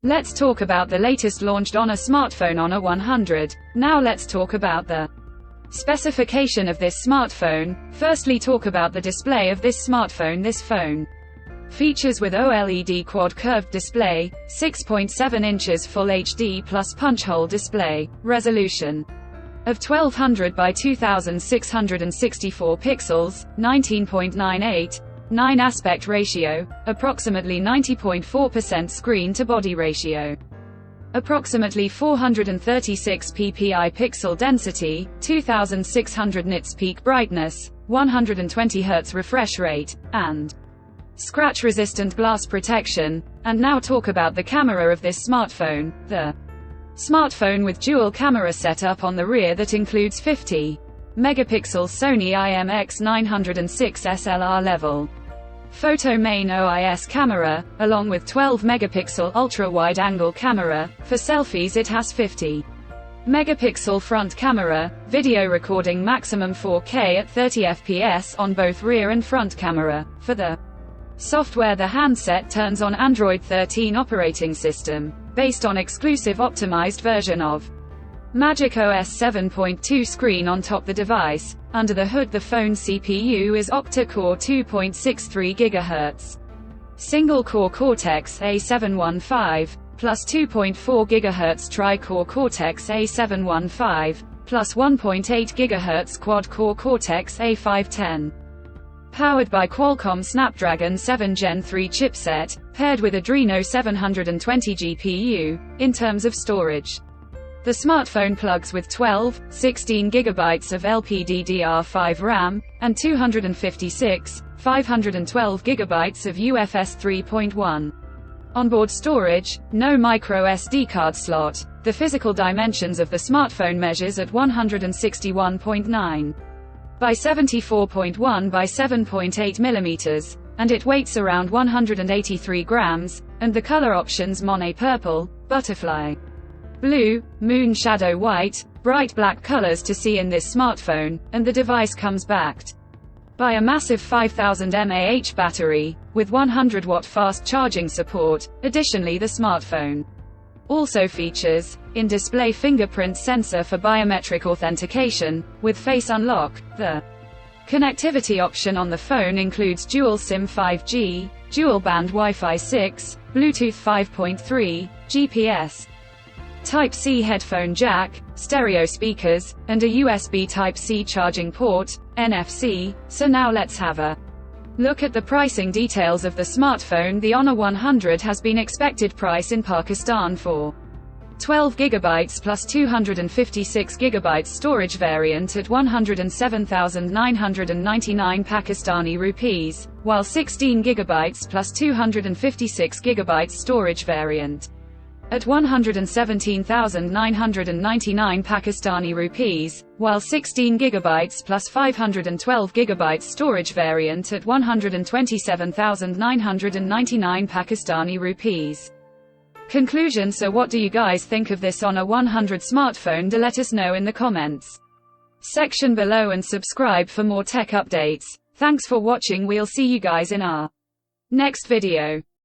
Let's talk about the latest launched Honor smartphone, Honor 100. Now let's talk about the specification of this smartphone. Firstly, talk about the display of this smartphone. This phone features with OLED quad curved display, 6.7 inches Full HD plus punch hole display, resolution of 1200 by 2664 pixels, 19.98, 9 aspect ratio, approximately 90.4% screen to body ratio, approximately 436 ppi pixel density, 2600 nits peak brightness, 120 Hz refresh rate, and scratch-resistant glass protection. And now talk about the camera of this smartphone. The smartphone with dual camera setup on the rear that includes 50 megapixel Sony IMX906 SLR level photo main OIS camera, along with 12 megapixel ultra-wide angle camera. For selfies it has 50 megapixel front camera, video recording maximum 4K at 30 fps on both rear and front camera. For the software, the handset turns on Android 13 operating system, based on exclusive optimized version of Magic OS 7.2 screen on top the device. Under the hood, the phone CPU is octa-core 2.63 GHz. Single-core Cortex A715, plus 2.4 GHz tri-core Cortex A715, plus 1.8 GHz quad-core Cortex A510. Powered by Qualcomm Snapdragon 7 Gen 3 chipset, paired with Adreno 720 GPU. In terms of storage, the smartphone plugs with 12, 16 GB of LPDDR5 RAM, and 256, 512 GB of UFS 3.1. Onboard storage, no micro SD card slot. The physical dimensions of the smartphone measures at 161.9 by 74.1 by 7.8 mm, and it weighs around 183 grams, and the color options Monet purple, butterfly blue, moon shadow white, bright black colors to see in this smartphone, and the device comes backed by a massive 5000 mAh battery, with 100-watt fast charging support. Additionally, the smartphone also features in-display fingerprint sensor for biometric authentication, with face unlock. The connectivity option on the phone includes dual SIM 5G, dual band Wi-Fi 6, Bluetooth 5.3, GPS, Type-C headphone jack, stereo speakers, and a USB Type-C charging port, NFC. So now let's have a look at the pricing details of the smartphone. The Honor 100 has been expected price in Pakistan for 12 GB plus 256 GB storage variant at 107,999 Pakistani rupees, while 16 GB plus 256 GB storage variant at 117,999 Pakistani rupees, while 16 GB plus 512 GB storage variant at 127,999 Pakistani rupees. Conclusion. So what do you guys think of this Honor 100 smartphone? Do let us know in the comments section below and subscribe for more tech updates. Thanks for watching. We'll see you guys in our next video.